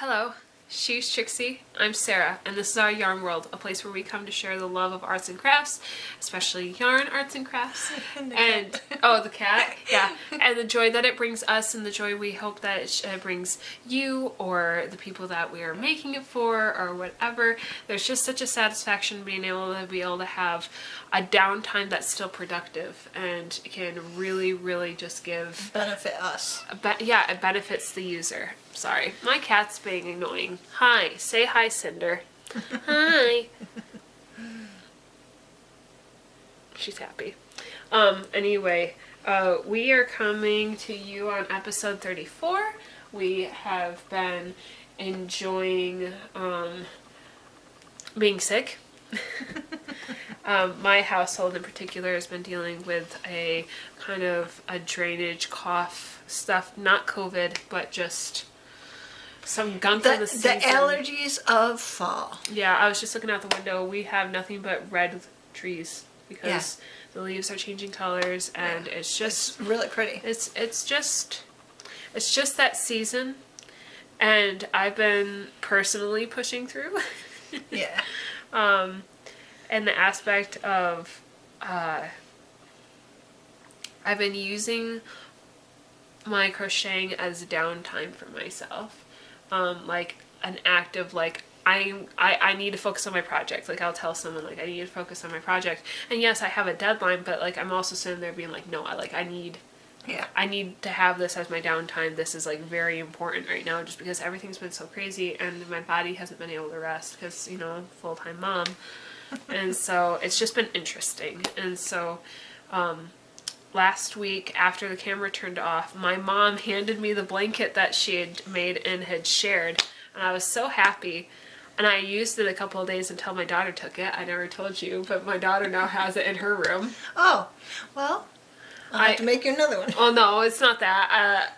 Hello, she's Trixie, I'm Sarah, and this is our Yarn World, a place where we come to share the love of arts and crafts, especially yarn arts and crafts, and oh, the cat, yeah, and the joy that it brings us and the joy we hope that it brings you or the people that we are making it for or whatever. There's just such a satisfaction being able to have a downtime that's still productive and can really just give benefit us. Yeah, it benefits the user. Sorry, my cat's being annoying. Hi, say hi, Cinder. Hi. She's happy. Anyway, we are coming to you on episode 34. We have been enjoying being sick. My household in particular has been dealing with a kind of a drainage cough stuff, not COVID, but just some gunk in the season. The allergies of fall. Yeah, I was just looking out the window. We have nothing but red trees because the leaves are changing colors, and it's just really pretty. It's just that season, and I've been personally pushing through. Yeah. And the aspect of I've been using my crocheting as downtime for myself. Like an act of like I need to focus on my project. Like I'll tell someone like I need to focus on my project. And yes, I have a deadline, but like I'm also sitting there being like, no, I need to have this as my downtime. This is like very important right now just because everything's been so crazy and my body hasn't been able to rest because, you know, full-time mom. And so it's just been interesting. And so last week after the camera turned off, my mom handed me the blanket that she had made and had shared, and I was so happy. And I used it a couple of days until my daughter took it. I never told you, but my daughter now has it in her room. Oh, well, I'll have to make you another one. Oh no, it's not that.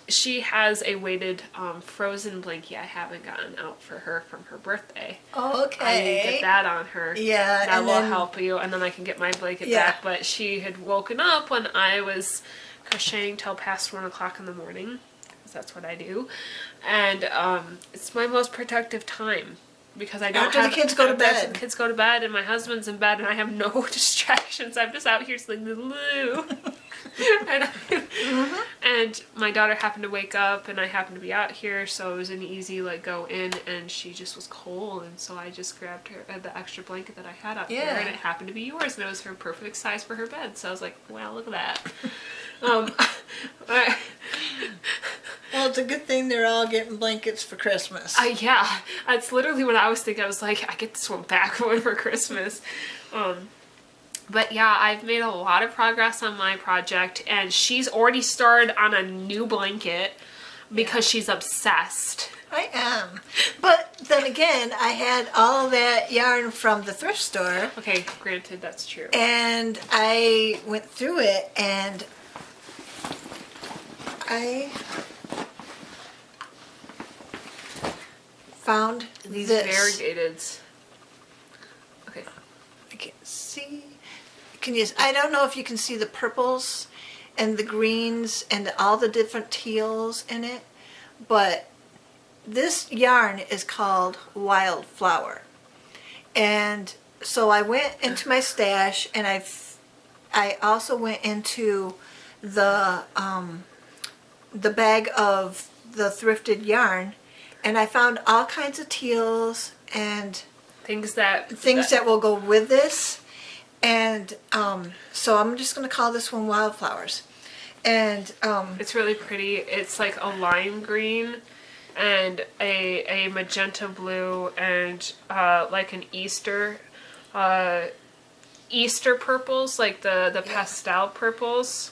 She has a weighted frozen blankie I haven't gotten out for her from her birthday. Oh, okay. I need to get that on her. Yeah. That will help you, and then I can get my blanket back. But she had woken up when I was crocheting till past 1 o'clock in the morning, because that's what I do. And it's my most productive time. Because I don't after the kids go to bed. The kids go to bed and my husband's in bed and I have no distractions. I'm just out here singing Lulu. And my daughter happened to wake up and I happened to be out here, so it was an easy like go in, and she just was cold, and so I just grabbed her the extra blanket that I had up there, and it happened to be yours, and it was her perfect size for her bed. So I was like, wow, look at that. Well, it's a good thing they're all getting blankets for Christmas. Yeah, that's literally what I was thinking. I was like, I get this one back for Christmas. But yeah, I've made a lot of progress on my project, and she's already started on a new blanket because she's obsessed. I am. But then again, I had all that yarn from the thrift store. Okay, granted, that's true. And I went through it, and I found these this. variegateds. Okay. I can't see. I don't know if you can see the purples and the greens and all the different teals in it, but this yarn is called Wildflower. And so I went into my stash, and I also went into the bag of the thrifted yarn, and I found all kinds of teals and things that will go with this. And so I'm just going to call this one Wildflowers. And it's really pretty. It's like a lime green and a magenta blue and like an Easter purples, like the pastel purples.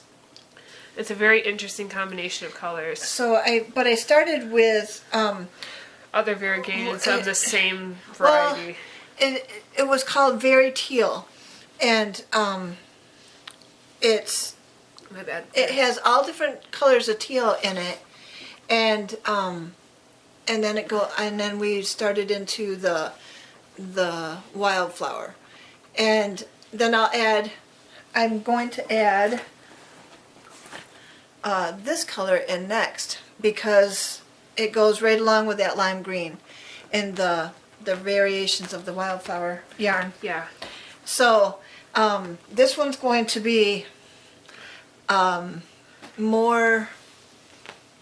It's a very interesting combination of colors. So I started with other variegateds of the same variety. Well, it was called Very Teal. And My bad. It has all different colors of teal in it, and then we started into the Wildflower, and then I'm going to add this color in next, because it goes right along with that lime green and the variations of the wildflower yarn. Yeah. So this one's going to be more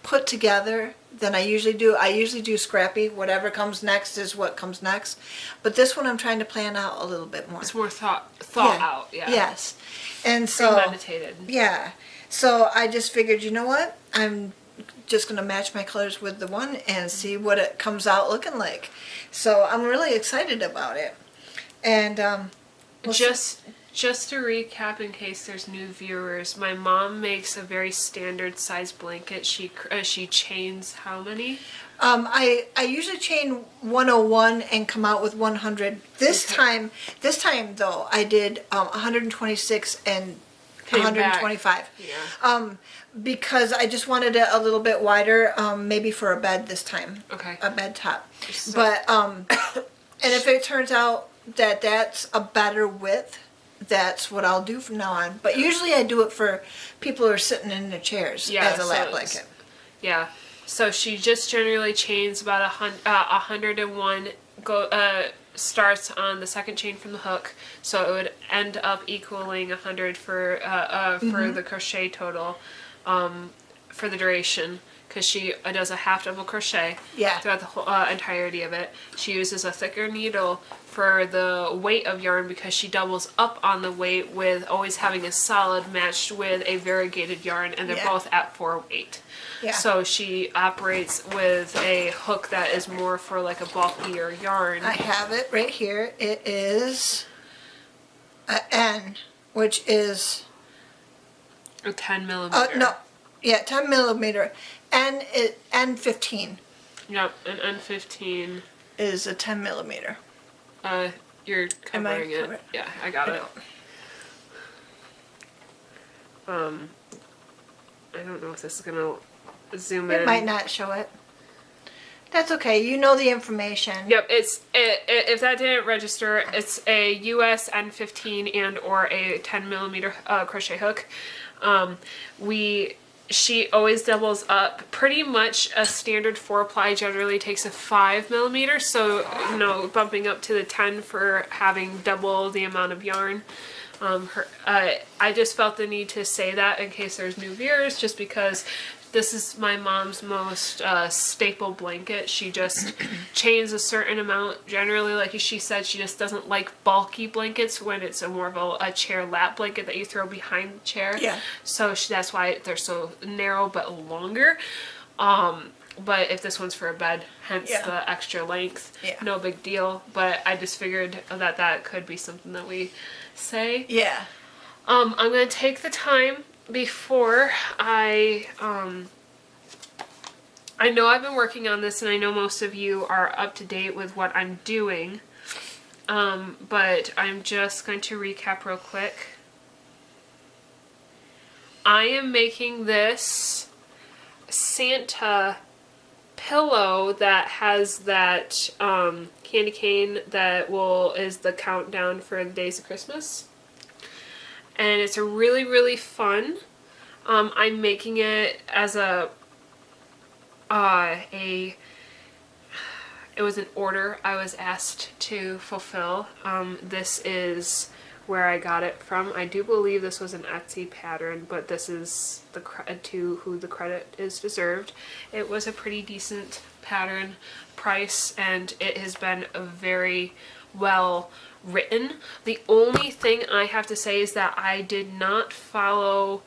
put together than I usually do. I usually do scrappy. Whatever comes next is what comes next. But this one I'm trying to plan out a little bit more. It's more thought Yeah. out. Yeah. Yes. And so Premeditated. yeah. So I just figured, you know what? I'm just going to match my colors with the one and see what it comes out looking like. So I'm really excited about it. And we'll Just to recap, in case there's new viewers, my mom makes a very standard size blanket. She chains how many? I usually chain 101 and come out with 100. This Okay. time though, I did 126 and Came 125. back. Yeah. Because I just wanted it a little bit wider, maybe for a bed this time. Okay. A bed top. So- But and if it turns out that that's a better width, that's what I'll do from now on. But usually I do it for people who are sitting in their chairs as a lap blanket. Yeah. So she just generally chains about 101. Starts on the second chain from the hook, so it would end up equaling 100 for the crochet total, for the duration. Because she does a half double crochet throughout the whole entirety of it. She uses a thicker needle for the weight of yarn because she doubles up on the weight with always having a solid matched with a variegated yarn, and they're both at 4 weight. Yeah. So she operates with a hook that is more for like a bulkier yarn. I have it right here. It is a N, which is A 10 millimeter. no, yeah, 10 millimeter. N15 Yep, an N15. is a 10 millimeter. You're Am I covering it. covered? Yeah, I got it. I don't know if this is gonna zoom in. It might not show it. That's okay. You know the information. Yep, if that didn't register, it's a US N15 and or a 10 millimeter crochet hook. She always doubles up. Pretty much a standard 4-ply generally takes a 5 millimeter, so bumping up to the 10 for having double the amount of yarn. I just felt the need to say that in case there's new viewers, just because this is my mom's most staple blanket. She just chains a certain amount. Generally, like she said, she just doesn't like bulky blankets when it's more of a chair lap blanket that you throw behind the chair. Yeah. So that's why they're so narrow but longer. But if this one's for a bed, hence the extra length, no big deal. But I just figured that could be something that we say. Yeah. I'm going to take the time before I know I've been working on this, and I know most of you are up to date with what I'm doing, but I'm just going to recap real quick. I am making this Santa pillow that has that candy cane that is the countdown for the days of Christmas. And it's a really, really fun. I'm making it as it was an order I was asked to fulfill. This is where I got it from. I do believe this was an Etsy pattern, but this is to who the credit is deserved. It was a pretty decent pattern price, and it has been a very well written. The only thing I have to say is that I did not follow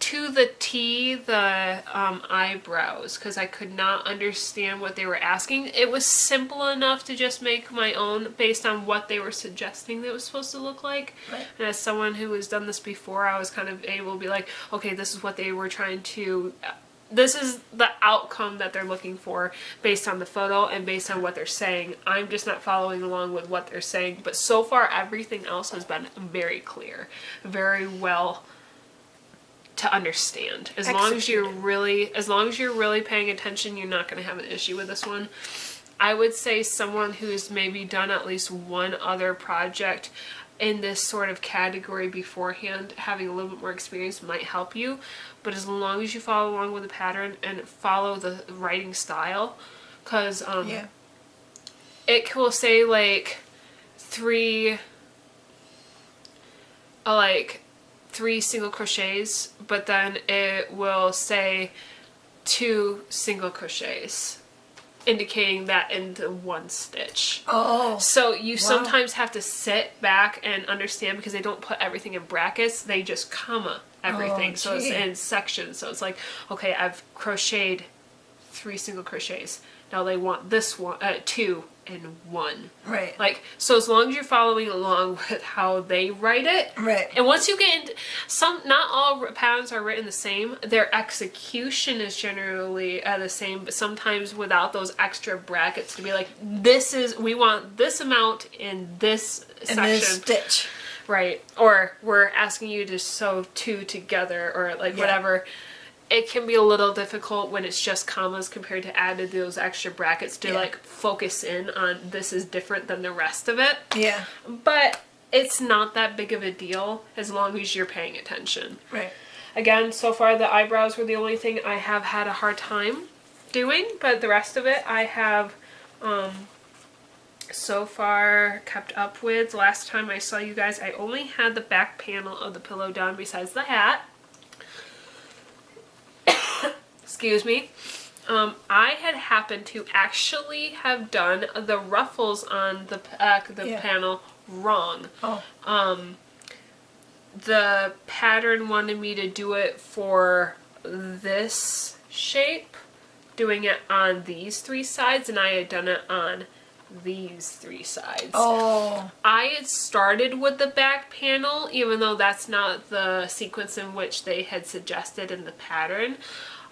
to the T the eyebrows, because I could not understand what they were asking. It was simple enough to just make my own based on what they were suggesting that it was supposed to look like. Right. And as someone who has done this before, I was kind of able to be like, okay, this is what they were trying to this is the outcome that they're looking for based on the photo and based on what they're saying. I'm just not following along with what they're saying, but so far everything else has been very clear, very well to understand. As long as you're really paying attention, you're not going to have an issue with this one. I would say someone who's maybe done at least one other project in this sort of category beforehand, having a little bit more experience might help you. But as long as you follow along with the pattern and follow the writing style, because it will say like three single crochets, but then it will say 2 single crochets, indicating that into one stitch. Oh. So you sometimes have to sit back and understand, because they don't put everything in brackets, they just comma everything. Oh, so it's in sections. So it's like, okay, I've crocheted 3 single crochets. Now they want this one, 2 and 1. Right. Like, so as long as you're following along with how they write it. Right. And once you get into not all patterns are written the same. Their execution is generally the same, but sometimes without those extra brackets to be like, we want this amount in this section. In this stitch. Right. Or we're asking you to sew 2 together, or like whatever. It can be a little difficult when it's just commas compared to added those extra brackets to like focus in on this is different than the rest of it. Yeah. But it's not that big of a deal as long as you're paying attention. Right. Again, so far the eyebrows were the only thing I have had a hard time doing, but the rest of it I have so far kept up with. Last time I saw you guys, I only had the back panel of the pillow done besides the hat. Excuse me. I had happened to actually have done the ruffles on the back of the panel wrong. Oh. The pattern wanted me to do it for this shape, doing it on these 3 sides, and I had done it on these 3 sides. Oh. I had started with the back panel, even though that's not the sequence in which they had suggested in the pattern.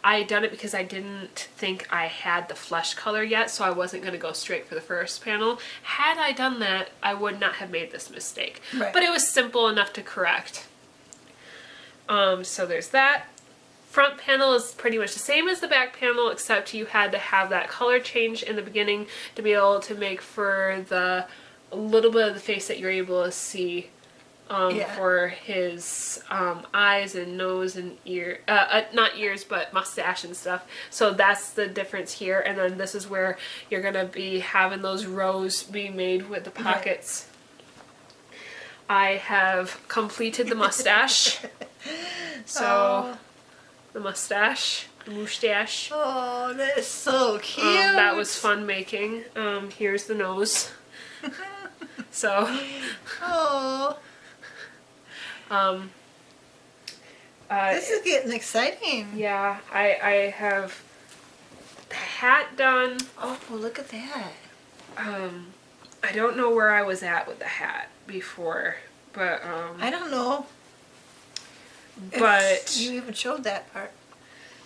I had done it because I didn't think I had the flesh color yet, so I wasn't going to go straight for the first panel. Had I done that, I would not have made this mistake. Right. But it was simple enough to correct. So there's that. Front panel is pretty much the same as the back panel, except you had to have that color change in the beginning to be able to make for the little bit of the face that you're able to see for his eyes and nose and ear, not ears, but mustache and stuff. So that's the difference here. And then this is where you're going to be having those rows be made with the pockets. I have completed the mustache. So the mustache, the moustache. Oh, that is so cute. That was fun making. Here's the nose. So. Oh. This is getting exciting. Yeah, I have the hat done. Oh, look at that. I don't know where I was at with the hat before, but I don't know. But if you even showed that part.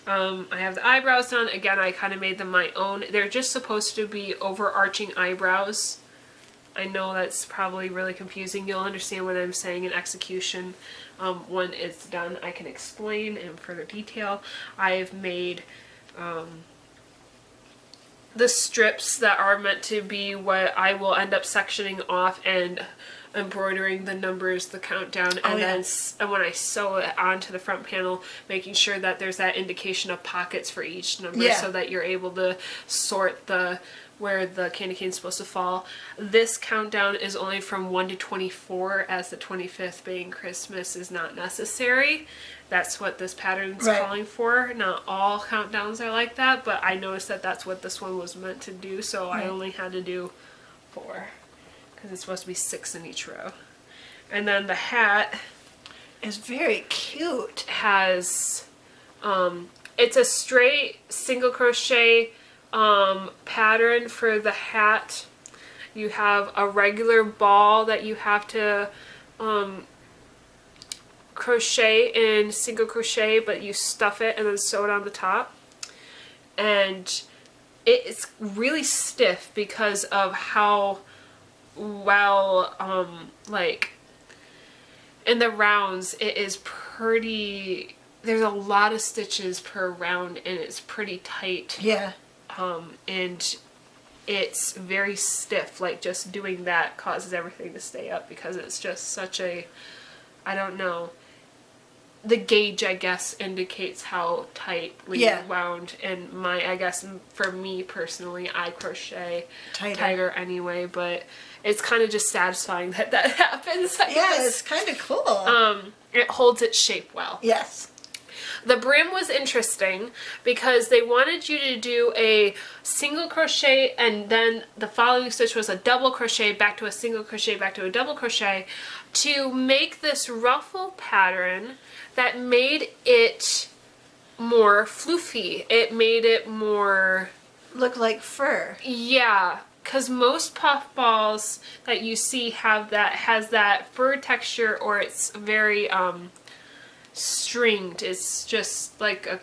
I have the eyebrows done. Again, I kind of made them my own. They're just supposed to be overarching eyebrows. I know that's probably really confusing. You'll understand what I'm saying in execution. When it's done, I can explain in further detail. I've made the strips that are meant to be what I will end up sectioning off and embroidering the numbers, the countdown, and then when I sew it onto the front panel, making sure that there's that indication of pockets for each number so that you're able to sort where the candy cane is supposed to fall. This countdown is only from 1 to 24, as the 25th being Christmas is not necessary. That's what this pattern is calling for. Not all countdowns are like that, but I noticed that that's what this one was meant to do, so I only had to do 4. Because it's supposed to be 6 in each row. And then the hat is very cute. Has, it's a straight single crochet pattern for the hat. You have a regular ball that you have to crochet in single crochet, but you stuff it and then sew it on the top. And it's really stiff because of how well, like, in the rounds, it is pretty, there's a lot of stitches per round, and it's pretty tight. Yeah. And it's very stiff. Like just doing that causes everything to stay up because it's just such a, I don't know. The gauge, I guess, indicates how tightly wound. And I guess for me personally, I crochet tighter anyway, but it's kind of just satisfying that happens. I guess. It's kind of cool. It holds its shape well. Yes. The brim was interesting because they wanted you to do a single crochet and then the following stitch was a double crochet, back to a single crochet, back to a double crochet to make this ruffle pattern that made it more floofy. It made it more... Look like fur. Yeah, because most puffballs that you see has that fur texture or it's very... stringed. It's just like a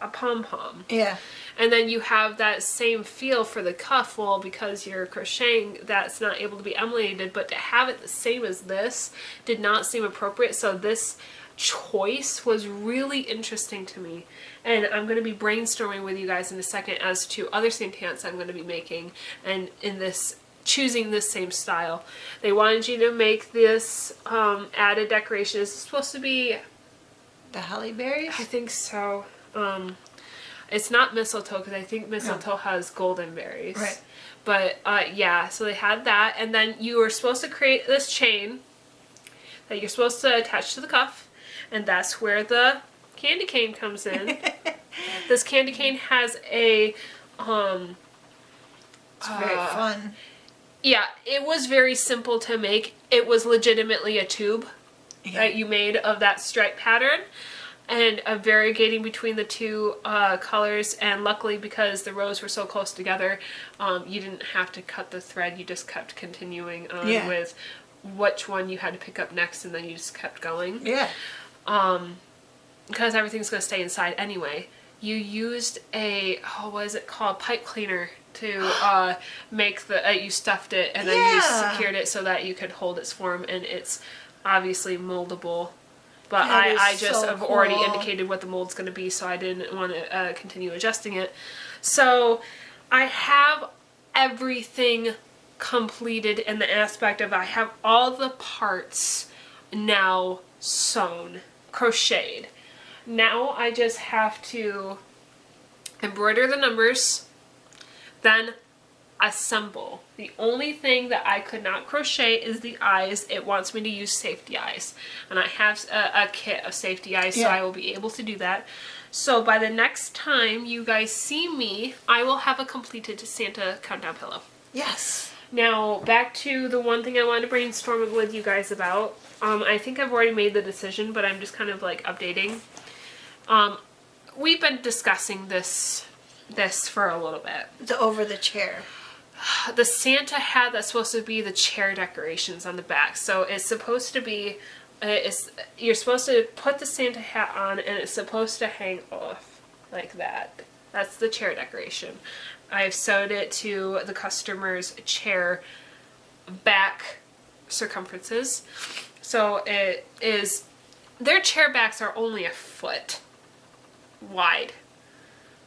pom-pom. Yeah. And then you have that same feel for the cuff. Well, because you're crocheting, that's not able to be emulated, but to have it the same as this did not seem appropriate. So this choice was really interesting to me. And I'm going to be brainstorming with you guys in a second as to other Santa hats I'm going to be making. And in this choosing this same style. They wanted you to make this added decoration. Is it supposed to be... The holly berries? I think so. It's not mistletoe because I think mistletoe has golden berries. Right. But yeah, so they had that. And then you were supposed to create this chain that you're supposed to attach to the cuff. And that's where the candy cane comes in. This candy cane has a... it's very fun. Yeah, it was very simple to make. It was legitimately a tube that you made of that stripe pattern and a variegating between the two colors, and luckily because the rows were so close together, you didn't have to cut the thread. You just kept continuing on with which one you had to pick up next, and then you just kept going. Yeah. Because everything's going to stay inside anyway. You used a, what is it called, pipe cleaner to make the, you stuffed it and then you secured it so that you could hold its form, and it's obviously moldable. But I just have already indicated what the mold's going to be, so I didn't want to continue adjusting it. So I have everything completed in the aspect of I have all the parts now sewn, crocheted. Now I just have to embroider the numbers, then assemble. The only thing that I could not crochet is the eyes. It wants me to use safety eyes, and I have a kit of safety eyes, so I will be able to do that. So by the next time you guys see me, I will have a completed Santa countdown pillow. Yes. Now back to the one thing I wanted to brainstorm with you guys about. I think I've already made the decision, but I'm just kind of like updating. We've been discussing this for a little bit. Over the chair. The Santa hat that's supposed to be the chair decorations on the back. So it's supposed to be, you're supposed to put the Santa hat on and it's supposed to hang off like that. That's the chair decoration. I've sewed it to the customer's chair back circumferences. So it is, their chair backs are only a foot wide.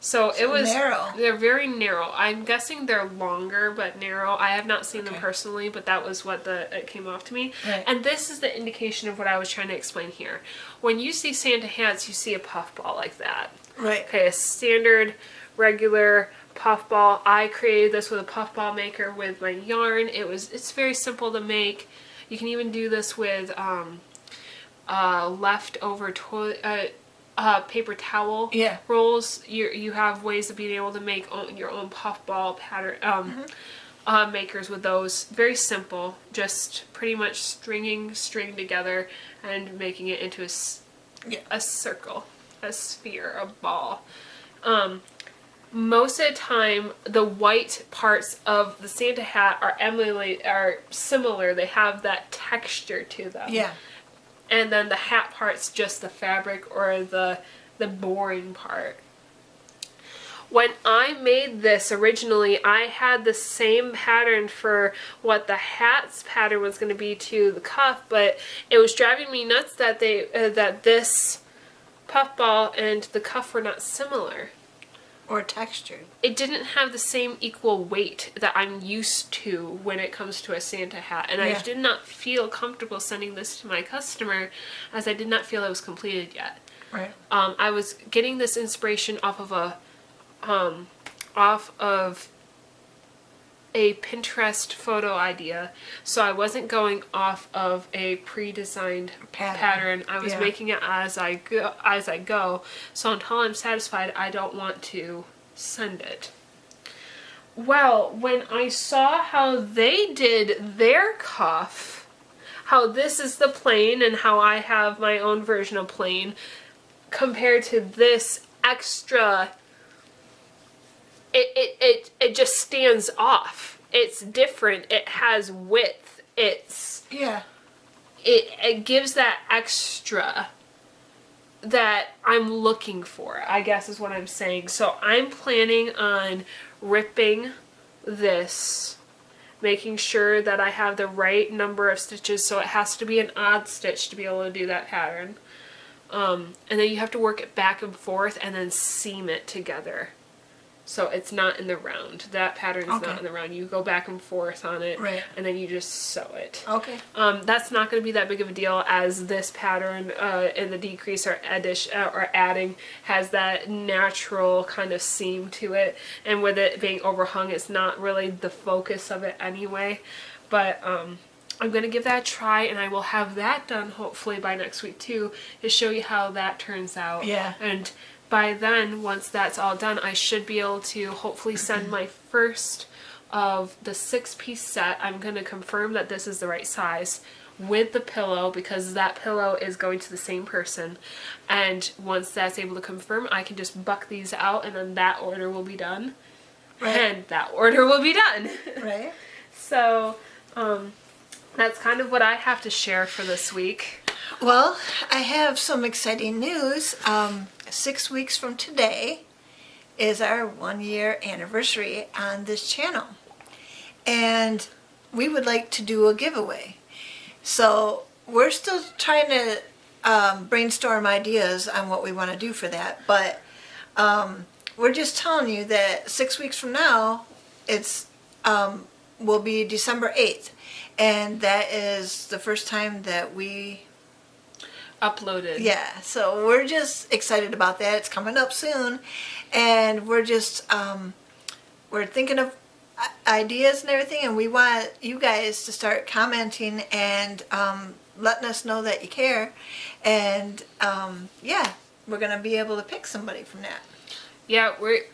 So it was narrow. They're very narrow. I'm guessing they're longer but narrow. I have not seen them personally, but that was what it came off to me. Right. And this is the indication of what I was trying to explain here. When you see Santa hats, you see a puffball like that. Right. Okay, a standard, regular puffball. I created this with a puffball maker with my yarn. It's very simple to make. You can even do this with leftover toilet. Paper towel rolls. You have ways of being able to make your own puffball pattern makers with those. Very simple, just pretty much string together and making it into a circle, a sphere, a ball. Most of the time, the white parts of the Santa hat are similar. They have that texture to them. Yeah. And then the hat part's just the fabric or the boring part. When I made this originally, I had the same pattern for what the hat's pattern was going to be to the cuff, but it was driving me nuts that that this puffball and the cuff were not similar. Or textured. it didn't have the same equal weight that I'm used to when it comes to a Santa hat. And I did not feel comfortable sending this to my customer, as I did not feel it was completed yet. Right. I was getting this inspiration off of a Pinterest photo idea, so I wasn't going off of a pre-designed pattern. I was making it as I go. So until I'm satisfied, I don't want to send it. Well, when I saw how they did their cuff, how this is the plain and how I have my own version of plain compared to this extra, it just stands off. It's different. It has width. It gives that extra that I'm looking for, I guess is what I'm saying. So I'm planning on ripping this, making sure that I have the right number of stitches, so it has to be an odd stitch to be able to do that pattern. And then you have to work it back and forth and then seam it together. So it's not in the round. That pattern is not in the round. You go back and forth on it, and then you just sew it. Okay. That's not going to be that big of a deal, as this pattern in the decrease or adding has that natural kind of seam to it. And with it being overhung, it's not really the focus of it anyway. But I'm going to give that a try, and I will have that done hopefully by next week too, to show you how that turns out. Yeah. And by then, once that's all done, I should be able to hopefully send my first of the 6-piece set. I'm going to confirm that this is the right size with the pillow, because that pillow is going to the same person. And once that's able to confirm, I can just buck these out, and then that order will be done. And that order will be done. So, that's kind of what I have to share for this week. Well, I have some exciting news. 6 weeks from today is our 1-year anniversary on this channel. And we would like to do a giveaway. So we're still trying to brainstorm ideas on what we want to do for that. But we're just telling you that 6 weeks from now, it's will be December 8th. And that is the first time that we uploaded. Yeah, so we're just excited about that. It's coming up soon, and we're just we're thinking of ideas and everything, and we want you guys to start commenting and letting us know that you care, and yeah, we're gonna be able to pick somebody from that. Yeah,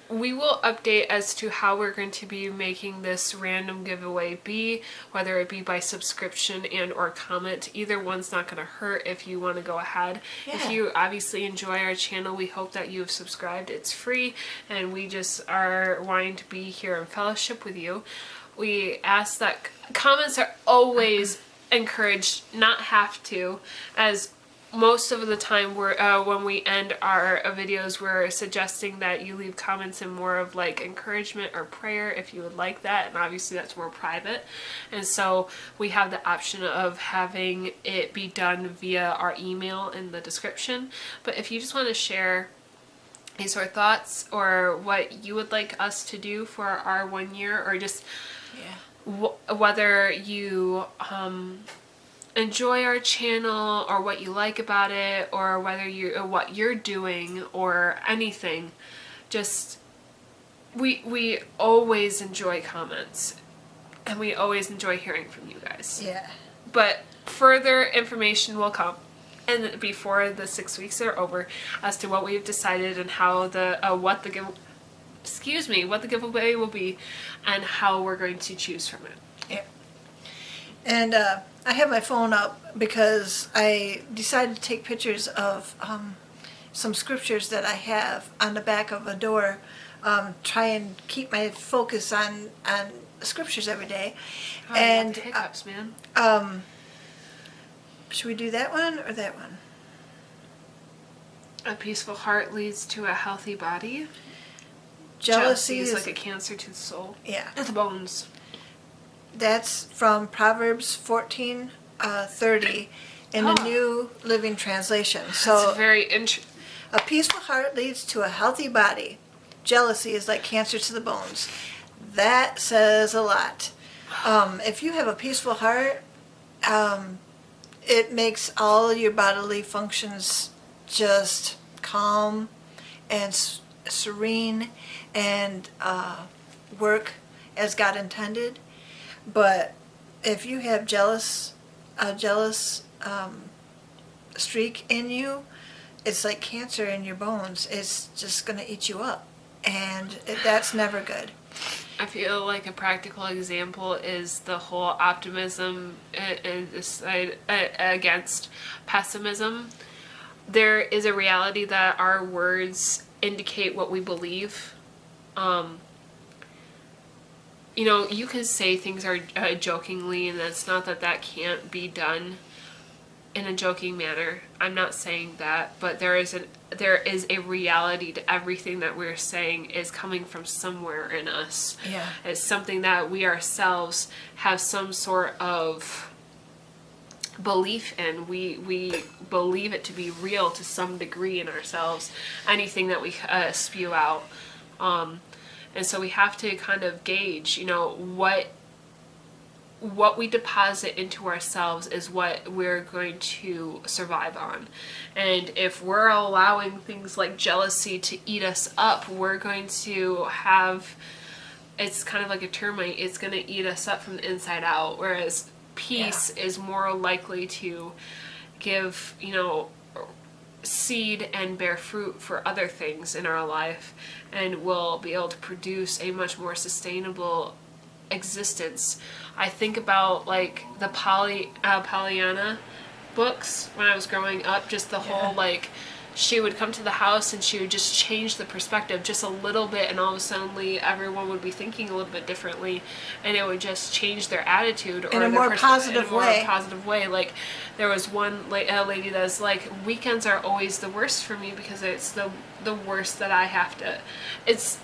we will update as to how we're going to be making this random giveaway be, whether it be by subscription and or comment. Either one's not going to hurt if you want to go ahead. Yeah. If you obviously enjoy our channel, we hope that you have subscribed. It's free, and we just are wanting to be here in fellowship with you. We ask that comments are always encouraged, not have to, as most of the time when we end our videos, we're suggesting that you leave comments in more of like encouragement or prayer if you would like that, and obviously that's more private. And so we have the option of having it be done via our email in the description. But if you just want to share any sort of thoughts or what you would like us to do for our 1 year, or just whether you enjoy our channel or what you like about it, or whether what you're doing or anything, just we always enjoy comments, and we always enjoy hearing from you guys. Yeah. But further information will come, and before the 6 weeks are over, as to what we've decided and how what the giveaway will be, and how we're going to choose from it. Yeah. And I have my phone up because I decided to take pictures of some scriptures that I have on the back of a door. Try and keep my focus on scriptures every day. Oh, and the hiccups, man. Should we do that one or that one? A peaceful heart leads to a healthy body. Jealousy is like a cancer to the soul. Yeah. To the bones. That's from Proverbs 14:30 in the New Living Translation. So it's very a peaceful heart leads to a healthy body. jealousy is like cancer to the bones. That says a lot. If you have a peaceful heart, it makes all your bodily functions just calm and serene and work as God intended. But if you have a jealous streak in you, it's like cancer in your bones. It's just going to eat you up. And that's never good. I feel like a practical example is the whole optimism against pessimism. There is a reality that our words indicate what we believe. You can say things are jokingly, and that's not that can't be done in a joking manner. I'm not saying that, but there is a reality to everything that we're saying is coming from somewhere in us. Yeah. It's something that we ourselves have some sort of belief in. We believe it to be real to some degree in ourselves, anything that we spew out. And so we have to kind of gauge, what we deposit into ourselves is what we're going to survive on. And if we're allowing things like jealousy to eat us up, we're going to have, it's kind of like a termite, it's going to eat us up from the inside out. Whereas peace is more likely to give, seed and bear fruit for other things in our life, and will be able to produce a much more sustainable existence. I think about like the Pollyanna books when I was growing up, just the whole she would come to the house and she would just change the perspective just a little bit, and all of a sudden everyone would be thinking a little bit differently, and it would just change their attitude or in a more positive way. Like there was one lady that's like, weekends are always the worst for me because it's the worst that I have to, it's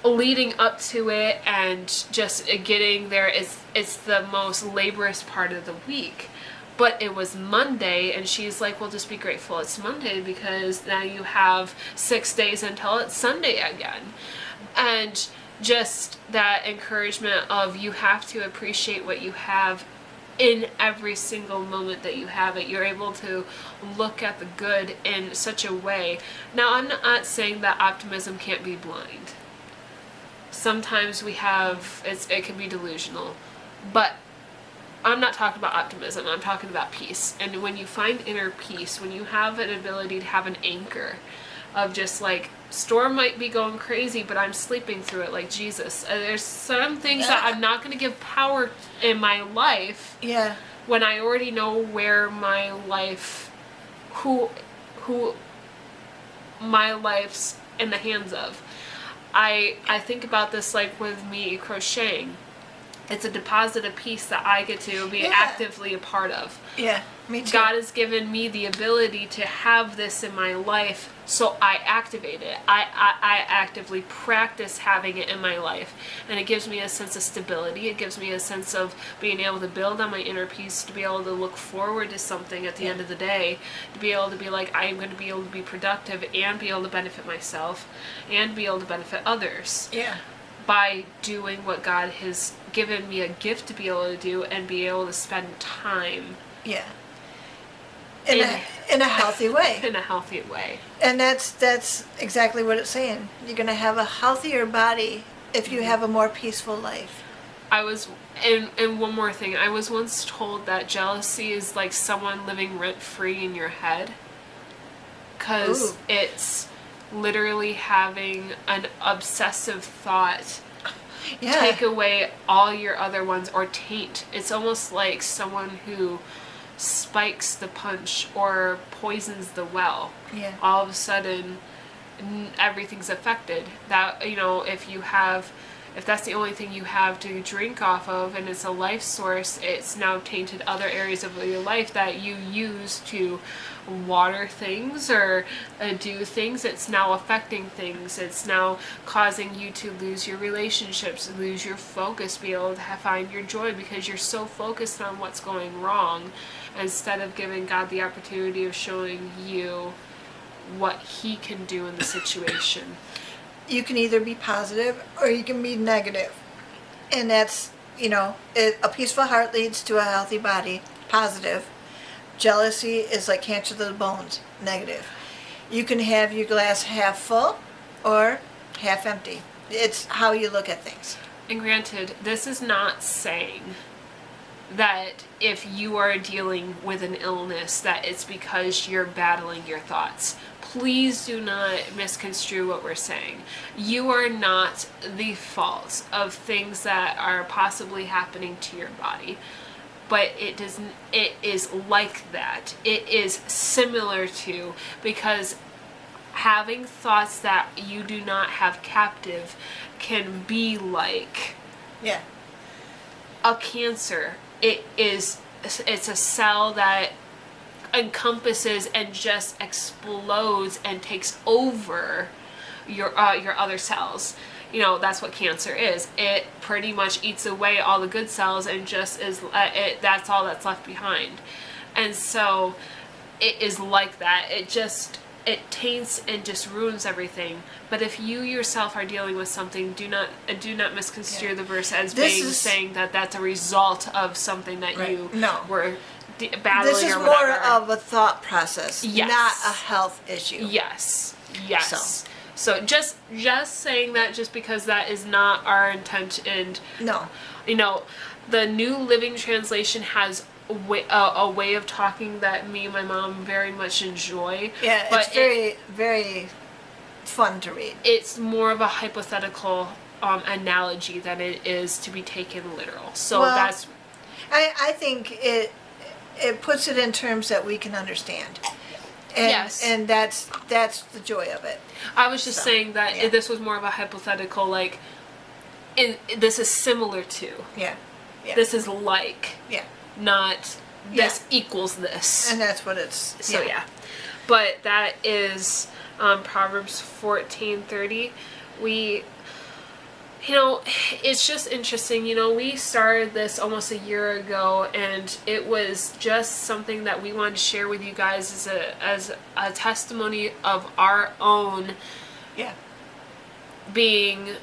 leading up to it and just getting there it's the most laborious part of the week. But it was Monday, and she's like, well, just be grateful it's Monday, because now you have 6 days until it's Sunday again. And just that encouragement of, you have to appreciate what you have in every single moment that you have it. You're able to look at the good in such a way. Now, I'm not saying that optimism can't be blind. Sometimes it can be delusional. But I'm not talking about optimism, I'm talking about peace. And when you find inner peace, when you have an ability to have an anchor of just like, storm might be going crazy, but I'm sleeping through it like Jesus. There's some things that I'm not going to give power in my life. Yeah. When I already know where my life, who my life's in the hands of. I think about this like with me crocheting. It's a deposit of peace that I get to be actively a part of. Yeah, me too. God has given me the ability to have this in my life, so I activate it. I actively practice having it in my life. And it gives me a sense of stability. It gives me a sense of being able to build on my inner peace, to be able to look forward to something at the end of the day, to be able to be like, I am going to be able to be productive and be able to benefit myself and be able to benefit others. Yeah. By doing what God has given me a gift to be able to do, and be able to spend time. Yeah. In a healthy way. In a healthy way. And that's exactly what it's saying. You're going to have a healthier body if you have a more peaceful life. And one more thing. I was once told that jealousy is like someone living rent-free in your head. Because it's literally having an obsessive thought take away all your other ones, or taint. It's almost like someone who spikes the punch or poisons the well. Yeah. All of a sudden everything's affected. That, if that's the only thing you have to drink off of, and it's a life source, it's now tainted other areas of your life that you use to water things or do things. It's now affecting things. It's now causing you to lose your relationships, lose your focus, be able to find your joy, because you're so focused on what's going wrong, instead of giving God the opportunity of showing you what He can do in the situation. you can either be positive or you can be negative. And that's, a peaceful heart leads to a healthy body, positive. Jealousy is like cancer to the bones, negative. You can have your glass half full or half empty. It's how you look at things. And granted, this is not saying that if you are dealing with an illness that it's because you're battling your thoughts. Please do not misconstrue what we're saying. You are not the fault of things that are possibly happening to your body. But it is like that. It is similar to, because having thoughts that you do not have captive can be like a cancer. It's a cell that encompasses and just explodes and takes over your other cells. That's what cancer is. It pretty much eats away all the good cells and just is that's all that's left behind. And so it is like that. It taints and just ruins everything. But if you yourself are dealing with something, do not misconstrue the verse as saying that that's a result of something that you were battling. This is or more of a thought process, not a health issue. Yes. So just saying that just because that is not our intent. And the New Living Translation has a way of talking that me and my mom very much enjoy. Yeah, but it's very, very fun to read. It's more of a hypothetical analogy than it is to be taken literal. So that's... I think it puts it in terms that we can understand. And, and that's the joy of it. I was just saying that this was more of a hypothetical, like, this is similar to. This is like. Not this equals this. And that's what it's. So but that is Proverbs 14:30. It's just interesting. We started this almost a year ago, and it was just something that we wanted to share with you guys as a testimony of our own being,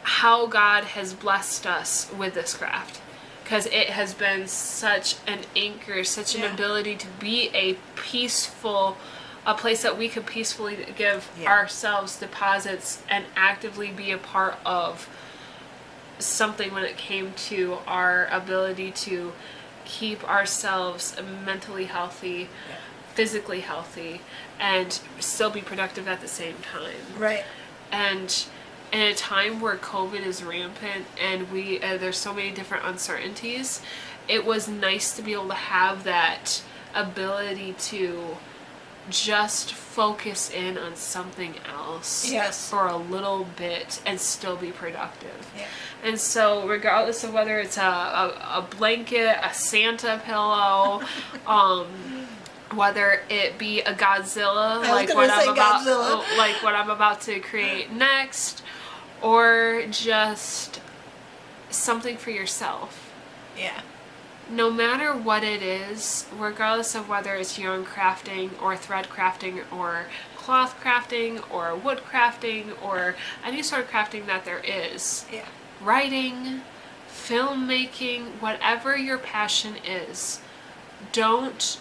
how God has blessed us with this craft. Because it has been such an anchor, such an ability to be a place that we could peacefully give ourselves deposits and actively be a part of something when it came to our ability to keep ourselves mentally healthy, physically healthy, and still be productive at the same time. Right. And in a time where COVID is rampant and there's so many different uncertainties, it was nice to be able to have that ability to just focus in on something else for a little bit and still be productive. And so regardless of whether it's a blanket, a Santa pillow, whether it be a Godzilla, like what I'm about to create next, or just something for yourself. No matter what it is, regardless of whether it's yarn crafting or thread crafting or cloth crafting or wood crafting or any sort of crafting that there is, writing, filmmaking, whatever your passion is, don't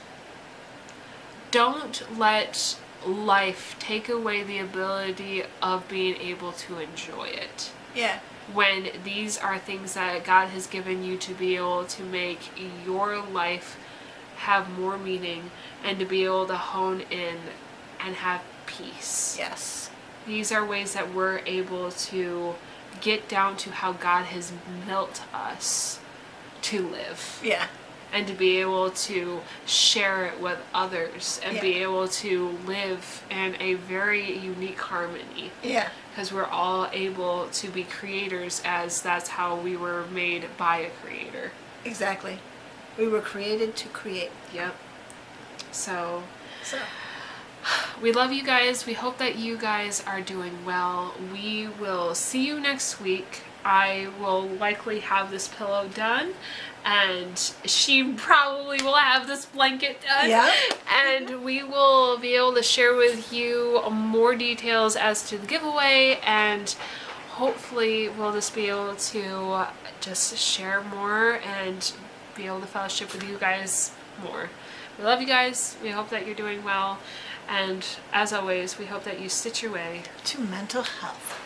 let life take away the ability of being able to enjoy it. When these are things that God has given you to be able to make your life have more meaning and to be able to hone in and have peace. These are ways that we're able to get down to how God has built us to live. And to be able to share it with others and be able to live in a very unique harmony. Because we're all able to be creators, as that's how we were made by a creator. Exactly. We were created to create. So we love you guys. We hope that you guys are doing well. We will see you next week. I will likely have this pillow done, and she probably will have this blanket done. Yeah. And we will be able to share with you more details as to the giveaway, and hopefully we'll just be able to just share more and be able to fellowship with you guys more. We love you guys. We hope that you're doing well. And as always, we hope that you stitch your way To mental health.